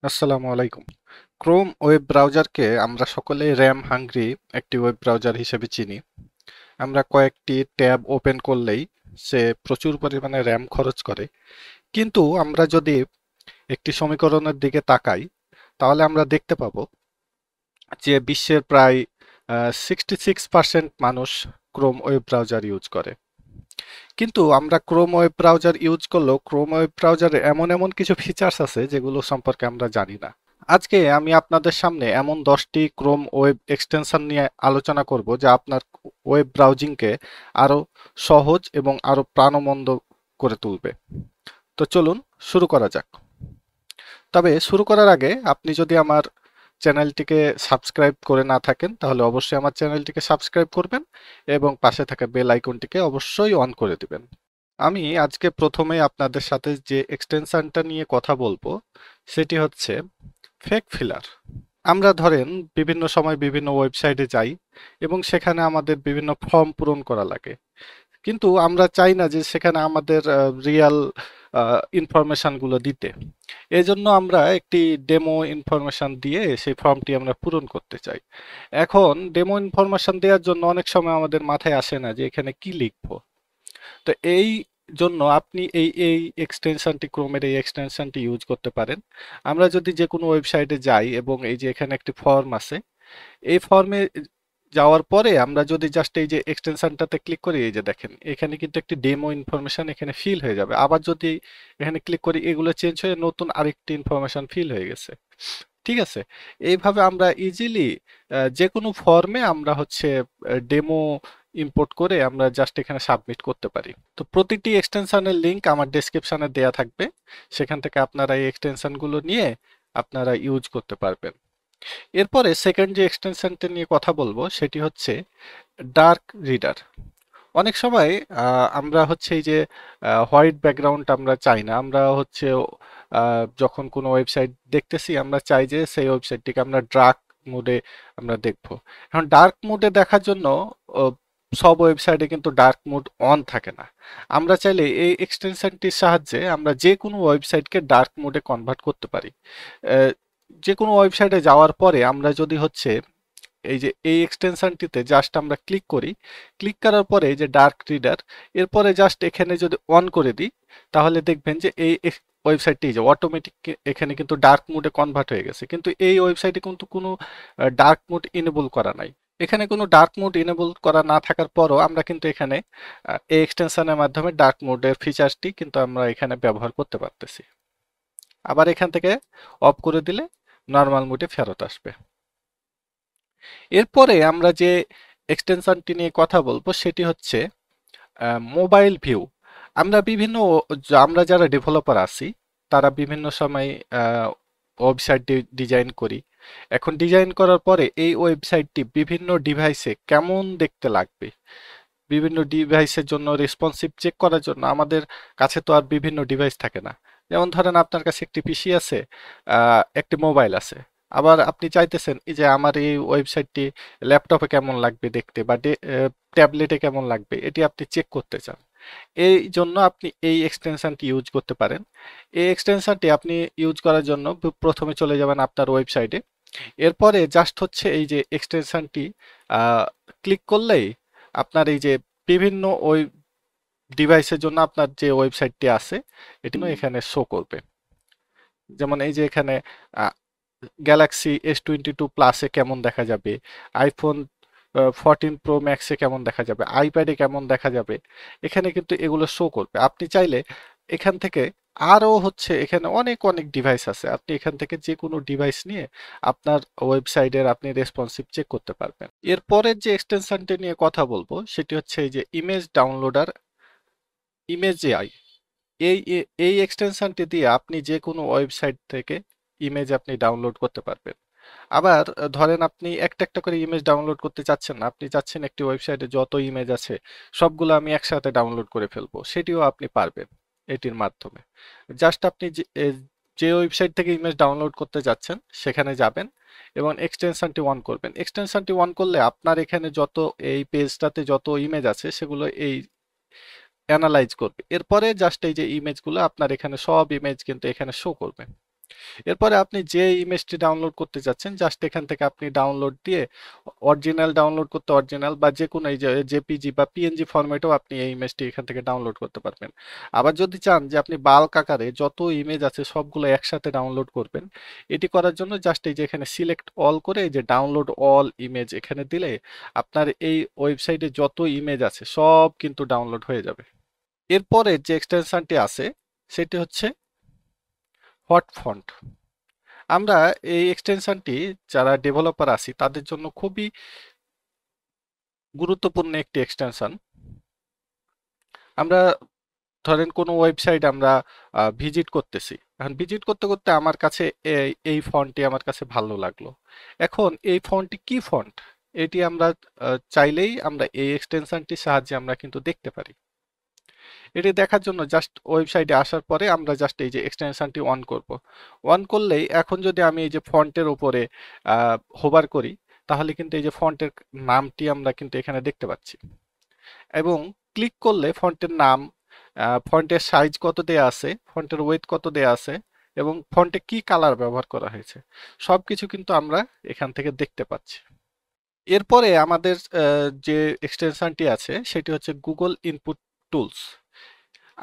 আসসালামু আলাইকুম। Chrome web ব্রাউজারকে আমরা সকলেই র্যাম হাংরি একটি ওয়েব ব্রাউজার হিসেবে চিনি। আমরা কয়েকটি ট্যাব ওপেন করলেই সে প্রচুর পরিমাণে র্যাম খরচ করে। কিন্তু আমরা যদি একটি সমীকরণের দিকে তাকাই, তাহলে আমরা দেখতে পাবো যে বিশ্বের প্রায় 66% মানুষ ক্রোম ওয়েব ব্রাউজার ইউজ করে। কিন্তু আমরা ক্রোম ওয়েব ব্রাউজার ইউজ করলেও ক্রোম ওয়েব ব্রাউজারে এমন এমন কিছু ফিচার্স আছে যেগুলো সম্পর্কে আমরা জানি না। আজকে আমি আপনাদের সামনে এমন 10টি ক্রোম ওয়েব এক্সটেনশন নিয়ে আলোচনা করব যা আপনার ওয়েব ব্রাউজিংকে আরো সহজ এবং আরো প্রাণবন্ত করে তুলবে। তো চলুন শুরু করা যাক। তবে শুরু করার আগে আপনি যদি আমার চ্যানেলটিকে সাবস্ক্রাইব করে না থাকেন তাহলে অবশ্যই আমার চ্যানেলটিকে সাবস্ক্রাইব করবেন এবং পাশে থাকা বেল আইকনটিকে অবশ্যই অন করে দিবেন। আমি আজকে প্রথমে আপনাদের সাথে যে এক্সটেনশনটা নিয়ে কথা বলবো সেটি হচ্ছে ফেক ফিলার। আমরা ধরেন বিভিন্ন সময় বিভিন্ন ওয়েবসাইটে যাই এবং সেখানে আমাদের বিভিন্ন ফর্ম পূরণ করা লাগে, কিন্তু আমরা চাই না যে সেখানে আমাদের রিয়াল ইনফরমেশন গুলো দিতে। এজন্য আমরা একটি ডেমো ইনফরমেশন দিয়ে সেই ফর্মটি আমরা পূরণ করতে চাই। এখন ডেমো ইনফরমেশন দেওয়ার জন্য অনেক সময় আমাদের মাথায় আসে না যে এখানে কি লিখবো। তো এই জন্য আপনি এই এক্সটেনশনটি, ক্রোমের এই এক্সটেনশনটি ইউজ করতে পারেন। আমরা যদি যে কোনো ওয়েবসাইটে যাই এবং এই যে এখানে একটি ফর্ম আছে, এই ফর্মে যাওয়ার পরে আমরা যদি জাস্ট এই যে এক্সটেনশনটাতে ক্লিক করি, এই যে দেখেন এখানে কিন্তু একটি ডেমো ইনফরমেশন এখানে ফিল হয়ে যাবে। আবার যদি এখানে ক্লিক করি, এগুলো চেঞ্জ হয়ে নতুন আরেকটি ইনফরমেশন ফিল হয়ে গেছে। ঠিক আছে? এইভাবে আমরা ইজিলি যে কোনো ফর্মে আমরা হচ্ছে ডেমো ইম্পোর্ট করে আমরা জাস্ট এখানে সাবমিট করতে পারি। তো প্রতিটি এক্সটেনশনের লিংক আমার ডেসক্রিপশনে দেয়া থাকবে। সেখান থেকে আপনারা এই এক্সটেনশনগুলো নিয়ে আপনারা ইউজ করতে পারবেন। এরপরে সেকেন্ড যে এক্সটেনশনটা নিয়ে কথা বলবো সেটি হচ্ছে ডার্ক রিডার। অনেক সময় আমরা হচ্ছে এই যে হোয়াইট ব্যাকগ্রাউন্ড আমরা চাই না। আমরা হচ্ছে যখন কোনো ওয়েবসাইট দেখতেছি আমরা চাই যে সেই ওয়েবসাইটটিকে আমরা ডার্ক মোডে আমরা দেখবো। এখন ডার্ক মোডে দেখার জন্য ও, সব ওয়েবসাইটে কিন্তু ডার্ক মোড অন থাকে না। আমরা চাইলে এই এক্সটেনশনটির সাহায্যে আমরা যে কোনো ওয়েবসাইটকে ডার্ক মোডে কনভার্ট করতে পারি। আহ, যে কোনো ওয়েবসাইটে যাওয়ার পরে আমরা যদি হচ্ছে এই যে এই এক্সটেনশনটিতে জাস্ট আমরা ক্লিক করি, ক্লিক করার পরে এই যে ডার্ক রিডার, এরপরে জাস্ট এখানে যদি অন করে দিই, তাহলে দেখবেন যে এই ওয়েবসাইটটি যে অটোমেটিক এখানে কিন্তু ডার্ক মোডে কনভার্ট হয়ে গেছে। কিন্তু এই ওয়েবসাইটে কিন্তু কোনো ডার্ক মোড ইনেবল করা নাই। এখানে কোনো ডার্ক মোড ইনেবল করা না থাকার পরও আমরা কিন্তু এখানে এই এক্সটেনশনের মাধ্যমে ডার্ক মোডের ফিচারটি কিন্তু আমরা এখানে ব্যবহার করতে পারতেছি। আবার এখান থেকে অফ করে দিলে নর্মাল মোডে ফেরত আসবে। এরপরে আমরা যে এক্সটেনশনটি নিয়ে কথা বলবো সেটি হচ্ছে মোবাইল ভিউ। আমরা বিভিন্ন আমরা যারা ডেভেলপার আছি তারা বিভিন্ন সময় ওয়েবসাইট ডিজাইন করি। এখন ডিজাইন করার পরে এই ওয়েবসাইটটি বিভিন্ন ডিভাইসে কেমন দেখতে লাগবে, বিভিন্ন ডিভাইসের জন্য রেসপন্সিভ চেক করার জন্য আমাদের কাছে তো আর বিভিন্ন ডিভাইস থাকে না। যেমন ধরেন আপনার কাছে একটি পিসি আছে, একটি মোবাইল আছে, আবার আপনি চাইতেছেন এই যে আমার এই ওয়েবসাইটটি ল্যাপটপে কেমন লাগবে দেখতে বা ট্যাবলেটে কেমন লাগবে, এটি আপনি চেক করতে চান। এই জন্য আপনি এই এক্সটেনশনটি ইউজ করতে পারেন। এই এক্সটেনশনটি আপনি ইউজ করার জন্য প্রথমে চলে যাবেন আপনার ওয়েবসাইটে। এরপরে জাস্ট হচ্ছে এই যে এক্সটেনশনটি ক্লিক করলেই আপনার এই যে বিভিন্ন ওই ডিভাইসের জন্য আপনার যে ওয়েবসাইটটি আছে এটি এখানে শো করবে। যেমন এই যে এখানে গ্যালাক্সি S22 প্লাসে কেমন দেখা যাবে, আইফোন 14 প্রো ম্যাক্সে কেমন দেখা যাবে, আইপ্যাডে কেমন দেখা যাবে, এখানে কিন্তু এগুলো শো করবে। আপনি চাইলে এখান থেকে আরো হচ্ছে এখানে অনেক অনেক ডিভাইস আছে, আপনি এখান থেকে যে কোনো ডিভাইস নিয়ে আপনার ওয়েবসাইটের আপনি রেসপন্সিভ চেক করতে পারবেন। এরপরের যে এক্সটেনশনটি নিয়ে কথা বলবো সেটি হচ্ছে এই যে ইমেজ ডাউনলোডার, ইমেজ এআই। এই এক্সটেনশনটি দিয়ে আপনি যে কোনো ওয়েবসাইট থেকে ইমেজ আপনি ডাউনলোড করতে পারবেন। আবার ধরেন আপনি একটা একটা করে ইমেজ ডাউনলোড করতে চাচ্ছেন না, আপনি চাচ্ছেন একটি ওয়েবসাইটে যত ইমেজ আছে সবগুলো আমি একসাথে ডাউনলোড করে ফেলবো, সেটিও আপনি পারবেন এটির মাধ্যমে। জাস্ট আপনি যে ওয়েবসাইট থেকে ইমেজ ডাউনলোড করতে যাচ্ছেন সেখানে যাবেন এবং এক্সটেনশনটি অন করবেন। এক্সটেনশনটি অন করলে আপনার এখানে যত এই পেজটাতে যত ইমেজ আছে সেগুলো এই অ্যানালাইজ করবে। এরপরে জাস্ট এই যে ইমেজগুলো আপনার এখানে সব ইমেজ কিন্তু এখানে শো করবে। এরপরে আপনি যে ইমেজটি ডাউনলোড করতে চাচ্ছেন জাস্ট এখান থেকে আপনি ডাউনলোড দিয়ে অরিজিনাল ডাউনলোড করতে অরিজিনাল বা যে কোনো এই যে জেপিজি বা পিএনজি ফরম্যাটেও আপনি এই ইমেজটি এখান থেকে ডাউনলোড করতে পারবেন। আবার যদি চান যে আপনি বাল্ক আকারে যত ইমেজ আছে সবগুলো একসাথে ডাউনলোড করবেন, এটি করার জন্য জাস্ট এই যে এখানে সিলেক্ট অল করে এই যে ডাউনলোড অল ইমেজ এখানে দিলে আপনার এই ওয়েবসাইটে যত ইমেজ আছে সব কিন্তু ডাউনলোড হয়ে যাবে। এরপরে যে এক্সটেনশনটি আছে সেটি হচ্ছে হট ফন্ট। আমরা এই এক্সটেনশনটি যারা ডেভেলপার আছি তাদের জন্য খুবই গুরুত্বপূর্ণ একটি এক্সটেনশন। আমরা ধরেন কোনো ওয়েবসাইট আমরা ভিজিট করতেছি, এখন ভিজিট করতে করতে আমার কাছে এই ফন্টটি আমার কাছে ভালো লাগলো। এখন এই ফন্টটি কি ফন্ট, এটি আমরা চাইলেই আমরা এই এক্সটেনশনটির সাহায্যে আমরা কিন্তু দেখতে পারি। এটি দেখার জন্য জাস্ট ওয়েবসাইটে আসার পরে আমরা জাস্ট এই যে এক্সটেনশনটি অন করব। অন করলেই এখন যদি আমি এই যে ফন্টের উপরে হোভার করি তাহলে কিন্তু এই যে ফন্টের নামটি আমরা কিন্তু এখানে দেখতে পাচ্ছি এবং ক্লিক করলে ফন্টের নাম, ফন্টের সাইজ কত দেয়া আছে, ফন্টের ওয়েট কত দেয়া আছে এবং ফন্টে কি কালার ব্যবহার করা হয়েছে সবকিছু কিন্তু আমরা এখান থেকে দেখতে পাচ্ছি। এরপরে আমাদের যে এক্সটেনশনটি আছে সেটি হচ্ছে গুগল ইনপুট টুলস।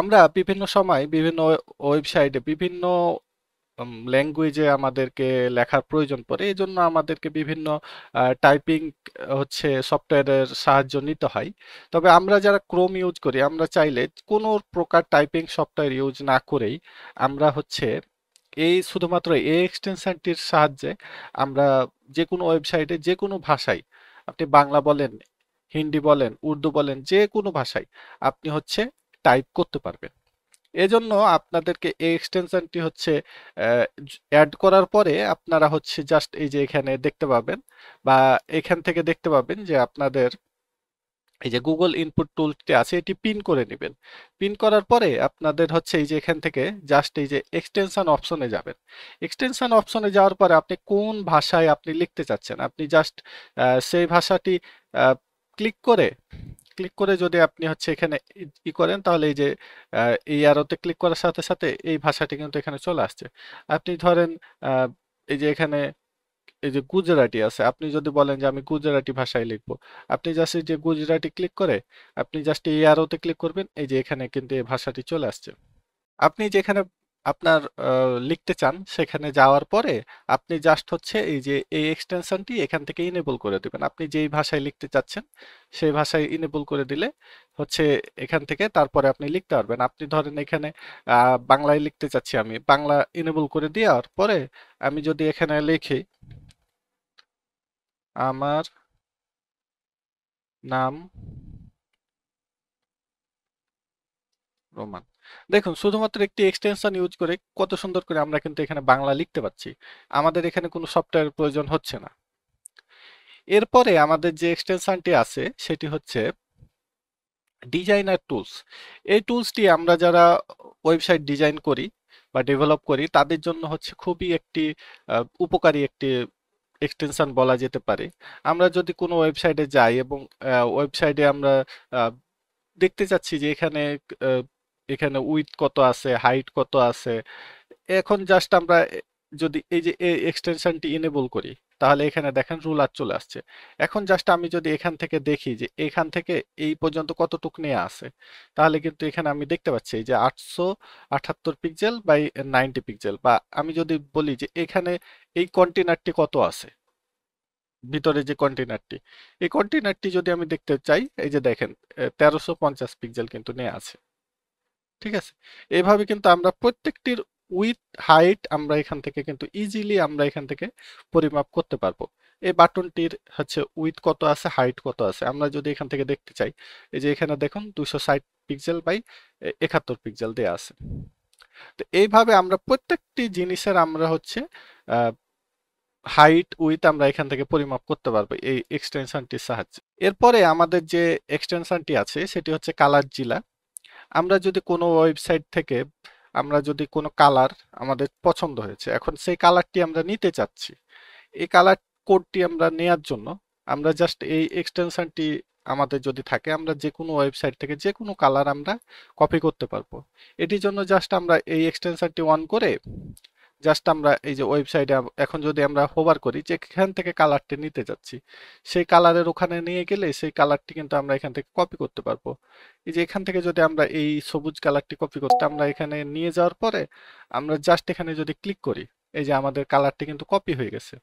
আমরা বিভিন্ন সময় বিভিন্ন ওয়েবসাইটে বিভিন্ন ল্যাঙ্গুয়েজে আমাদেরকে লেখার প্রয়োজন পড়ে, এই জন্য আমাদেরকে বিভিন্ন টাইপিং হচ্ছে সফটওয়্যারের সাহায্য নিতে হয়। তবে আমরা যারা ক্রোম ইউজ করি আমরা চাইলে কোনো প্রকার টাইপিং সফটওয়্যার ইউজ না করেই আমরা হচ্ছে এই শুধুমাত্র এই এক্সটেনশনটির সাহায্যে আমরা যে কোনো ওয়েবসাইটে যে কোনো ভাষায়, আপনি বাংলা বলেন, হিন্দি বলেন, উর্দু বলেন, যে কোনো ভাষায় আপনি হচ্ছে টাইপ করতে পারবেন। এজন্য আপনাদেরকে এই এক্সটেনশনটি হচ্ছে অ্যাড করার পরে আপনারা হচ্ছে জাস্ট এই যে এখানে দেখতে পাবেন বা এখান থেকে দেখতে পাবেন যে আপনাদের এই যে গুগল ইনপুট টুলটি আছে এটি পিন করে নেবেন। পিন করার পরে আপনাদের হচ্ছে এই যে এখান থেকে জাস্ট এই যে এক্সটেনশন অপশনে যাবেন। এক্সটেনশন অপশনে যাওয়ার পরে আপনি কোন ভাষায় আপনি লিখতে চাচ্ছেন আপনি জাস্ট সেই ভাষাটি ক্লিক করে যদি আপনি হচ্ছে এখানে করেন তাহলে এই যে এই অ্যারোতে ক্লিক করার সাথে সাথে এই ভাষাটি কিন্তু এখানে চলে আসছে। আপনি ধরেন আহ, এই যে এখানে এই যে গুজরাটি আছে, আপনি যদি বলেন যে আমি গুজরাটি ভাষায় লিখবো, আপনি জাস্ট এই যে গুজরাটি ক্লিক করে আপনি জাস্ট এই অ্যারোতে ক্লিক করবেন, এই যে এখানে কিন্তু এই ভাষাটি চলে আসছে। আপনি যেখানে আপনার লিখতে চান সেখানে যাওয়ার পরে আপনি জাস্ট হচ্ছে এই যে এই এক্সটেনশনটি এখান থেকে ইনেবল করে দিবেন। আপনি যেই ভাষায় লিখতে চাচ্ছেন সেই ভাষায় ইনেবল করে দিলে হচ্ছে এখান থেকে তারপরে আপনি লিখতে পারবেন। আপনি ধরেন এখানে বাংলায় লিখতে চাচ্ছি, আমি বাংলা ইনেবল করে দেওয়ার পরে আমি যদি এখানে লিখি আমার নাম রোমান, দেখুন শুধুমাত্র একটি এক্সটেনশন ইউজ করে কত সুন্দর করে আমরা কিন্তু এখানে বাংলা লিখতে পাচ্ছি। আমাদের এখানে কোনো সফটওয়্যার প্রয়োজন হচ্ছে না। এরপরে আমাদের যে এক্সটেনশনটি আছে সেটি হচ্ছে ডিজাইনার টুলস। এই টুলসটি আমরা যারা ওয়েবসাইট ডিজাইন করি বা ডেভেলপ করি তাদের জন্য হচ্ছে খুবই একটি উপকারী একটি এক্সটেনশন বলা যেতে পারে। আমরা যদি কোনো ওয়েবসাইটে যাই এবং ওয়েবসাইটে আমরা আহ, দেখতে চাচ্ছি যে এখানে আহ, এখানে উইডথ কত আছে, হাইট কত আছে, এখন জাস্ট আমরা যদি এই যে এক্সটেনশনটি এনেবল করি তাহলে এখানে দেখেন রুলার চলে আসছে। এখন জাস্ট আমি যদি এখান থেকে দেখি যে এখান থেকে এই পর্যন্ত কতটুক নেওয়া আছে তাহলে কিন্তু এখানে আমি দেখতে পাচ্ছি এই যে 878 পিক্সেল বাই 90 পিক্সেল, বা আমি যদি বলি যে এখানে এই কন্টেনারটি কত আছে, ভিতরে যে কন্টেনারটি, এই কন্টেনারটি যদি আমি দেখতে চাই এই যে দেখেন 1350 পিক্সেল কিন্তু নেওয়া আছে। ঠিক আছে, এইভাবে কিন্তু আমরা প্রত্যেকটির উইথ হাইট আমরা এখান থেকে কিন্তু ইজিলি আমরা এখান থেকে পরিমাপ করতে পারবো। এই বাটনটির হচ্ছে উইথ কত আছে, হাইট কত আছে আমরা যদি এখান থেকে দেখতে চাই, এই যে এখানে দেখুন 260 পিক্সেল বাই 71 পিক্সেল দেয়া আছে। তো এইভাবে আমরা প্রত্যেকটি জিনিসের আমরা হচ্ছে হাইট উইথ আমরা এখান থেকে পরিমাপ করতে পারবো এই এক্সটেনশনটির সাহায্যে। এরপরে আমাদের যে এক্সটেনশনটি আছে সেটি হচ্ছে কালার জিলা। আমরা যদি কোনো ওয়েবসাইট থেকে আমরা যদি কোনো কালার আমাদের পছন্দ হয়েছে, এখন সেই কালারটি আমরা নিতে চাচ্ছি, এই কালার কোডটি আমরা নেয়ার জন্য আমরা জাস্ট এই এক্সটেনশনটি আমাদের যদি থাকে আমরা যে কোনো ওয়েবসাইট থেকে যে কোনো কালার আমরা কপি করতে পারবো। এটির জন্য জাস্ট আমরা এই এক্সটেনশনটি অন করে জাস্ট আমরা এই যে ওয়েবসাইটে এখন যদি আমরা হোভার করি যে এখান থেকে কালারটি নিতে যাচ্ছি, সেই কালারের ওখানে নিয়ে গেলে সেই কালারটি কিন্তু আমরা এখান থেকে কপি করতে পারবো। এই যে এখান থেকে যদি আমরা এই সবুজ কালারটি কপি করতে আমরা এখানে নিয়ে যাওয়ার পরে আমরা জাস্ট এখানে যদি ক্লিক করি, এই যে আমাদের কালারটি কিন্তু কপি হয়ে গেছে।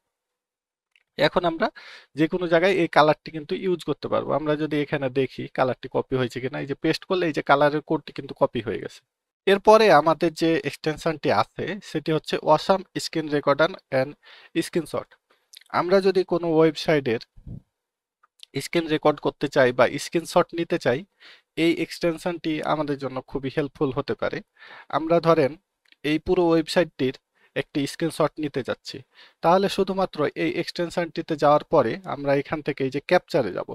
এখন আমরা যে কোনো জায়গায় এই কালারটি কিন্তু ইউজ করতে পারবো। আমরা যদি এখানে দেখি কালারটি কপি হয়েছে কিনা, এই যে পেস্ট করলে এই যে কালারের কোডটি কিন্তু কপি হয়ে গেছে। এরপরে আমাদের যে এক্সটেনশনটি আছে সেটি হচ্ছে awesome screen recorder and screenshot. আমরা যদি কোনো ওয়েবসাইটের স্ক্রিন রেকর্ড করতে চাই বা স্ক্রিনশট নিতে চাই, এই এক্সটেনশনটি আমাদের জন্য খুবই হেল্পফুল হতে পারে। আমরা ধরেন এই পুরো ওয়েবসাইটটির একটি স্ক্রিনশট নিতে যাচ্ছি, তাহলে শুধুমাত্র এই এক্সটেনশনটিতে যাওয়ার পরে আমরা এখান থেকে এই যে ক্যাপচারে যাব।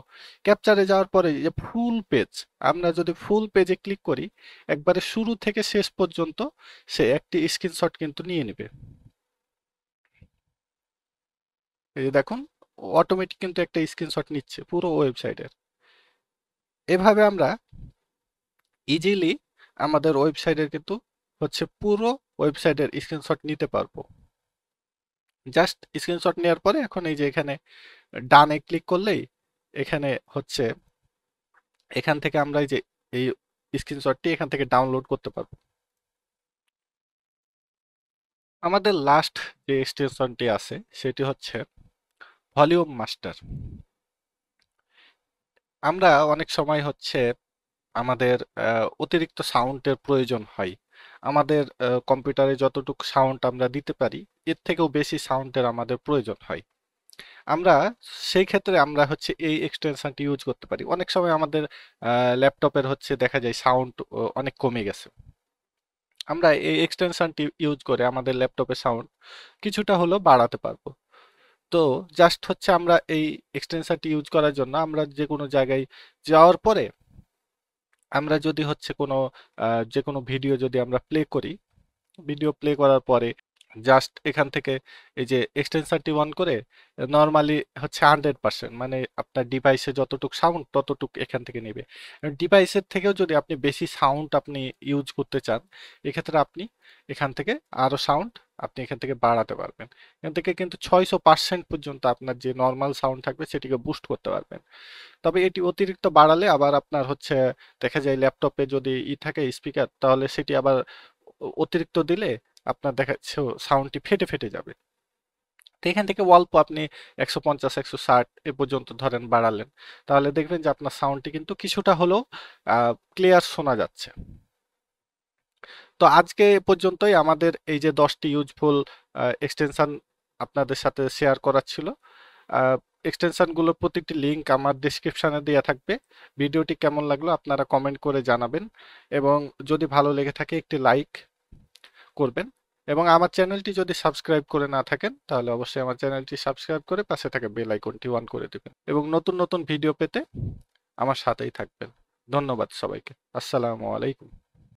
ক্যাপচারে যাওয়ার পরে এই যে ফুল পেজ, আমরা যদি ফুল পেজে ক্লিক করি একবারে শুরু থেকে শেষ পর্যন্ত সে একটি স্ক্রিনশট কিন্তু নিয়ে নেবে। এই যে দেখুন, অটোমেটিক কিন্তু একটা স্ক্রিনশট নিচ্ছে পুরো ওয়েবসাইটের। এভাবে আমরা ইজিলি আমাদের ওয়েবসাইটের কিন্তু হচ্ছে পুরো ওয়েবসাইটের স্ক্রিনশট নিতে পারবো। জাস্ট স্ক্রিনশট নেওয়ার পরে এখন এই যে এখানে ডানে ক্লিক করলেই এখানে হচ্ছে এখান থেকে আমরা এই যে এই স্ক্রিনশটটি এখান থেকে ডাউনলোড করতে পারবো। আমাদের লাস্ট যে এক্সটেনশনটি আছে সেটি হচ্ছে ভলিউম মাস্টার। আমরা অনেক সময় হচ্ছে আমাদের অতিরিক্ত সাউন্ডের প্রয়োজন হয়। আমাদের কম্পিউটারে যতটুকু সাউন্ড আমরা দিতে পারি এর থেকেও বেশি সাউন্ডের আমাদের প্রয়োজন হয়। আমরা সেই ক্ষেত্রে আমরা হচ্ছে এই এক্সটেনশনটি ইউজ করতে পারি। অনেক সময় আমাদের ল্যাপটপের হচ্ছে দেখা যায় সাউন্ড অনেক কমে গেছে। আমরা এই এক্সটেনশনটি ইউজ করে আমাদের ল্যাপটপের সাউন্ড কিছুটা হলেও বাড়াতে পারবো। তো জাস্ট হচ্ছে আমরা এই এক্সটেনশনটি ইউজ করার জন্য আমরা যে কোনো জায়গায় যাওয়ার পরে আমরা যদি হচ্ছে কোনো যে কোনো ভিডিও যদি আমরা প্লে করি, ভিডিও প্লে করার পরে জাস্ট এখান থেকে এই যে এক্সটেনশনটি অন করে নর্মালি হচ্ছে 100%, মানে আপনার ডিভাইসে যতটুকু সাউন্ড ততটুকু এখান থেকে নেবে। ডিভাইসের থেকেও যদি আপনি বেশি সাউন্ড আপনি ইউজ করতে চান, এক্ষেত্রে আপনি এখান থেকে আরো সাউন্ড আপনি এখান থেকে বাড়াতে পারবেন। এখান থেকে কিন্তু 600% পর্যন্ত আপনার যে নর্মাল সাউন্ড থাকবে সেটিকে বুস্ট করতে পারবেন। তবে এটি অতিরিক্ত বাড়ালে আবার আপনার হচ্ছে দেখা যায় ল্যাপটপে যদি থাকে স্পিকার, তাহলে সেটি আবার অতিরিক্ত দিলে আপনার দেখা যাচ্ছে সাউন্ডটি ফেটে ফেটে যাবে। তো এখান থেকে অল্প আপনি 150 160 এ পর্যন্ত ধরেন বাড়ালেন, তাহলে দেখবেন যে আপনার সাউন্ডটি কিন্তু কিছুটা হলেও ক্লিয়ার শোনা যাচ্ছে। তো আজকে এ পর্যন্তই আমাদের এই যে 10টি ইউজফুল এক্সটেনশন আপনাদের সাথে শেয়ার করার ছিল। এক্সটেনশনগুলোর প্রত্যেকটি লিংক আমার ডেসক্রিপশনে দেওয়া থাকবে। ভিডিওটি কেমন লাগলো আপনারা কমেন্ট করে জানাবেন, এবং যদি ভালো লেগে থাকে একটি লাইক করবেন, এবং আমার চ্যানেলটি যদি সাবস্ক্রাইব করে না থাকেন তাহলে অবশ্যই আমার চ্যানেলটি সাবস্ক্রাইব করে পাশে থাকা বেল আইকনটি অন করে দেবেন, এবং নতুন নতুন ভিডিও পেতে আমার সাথেই থাকবেন। ধন্যবাদ সবাইকে। আসসালামু আলাইকুম।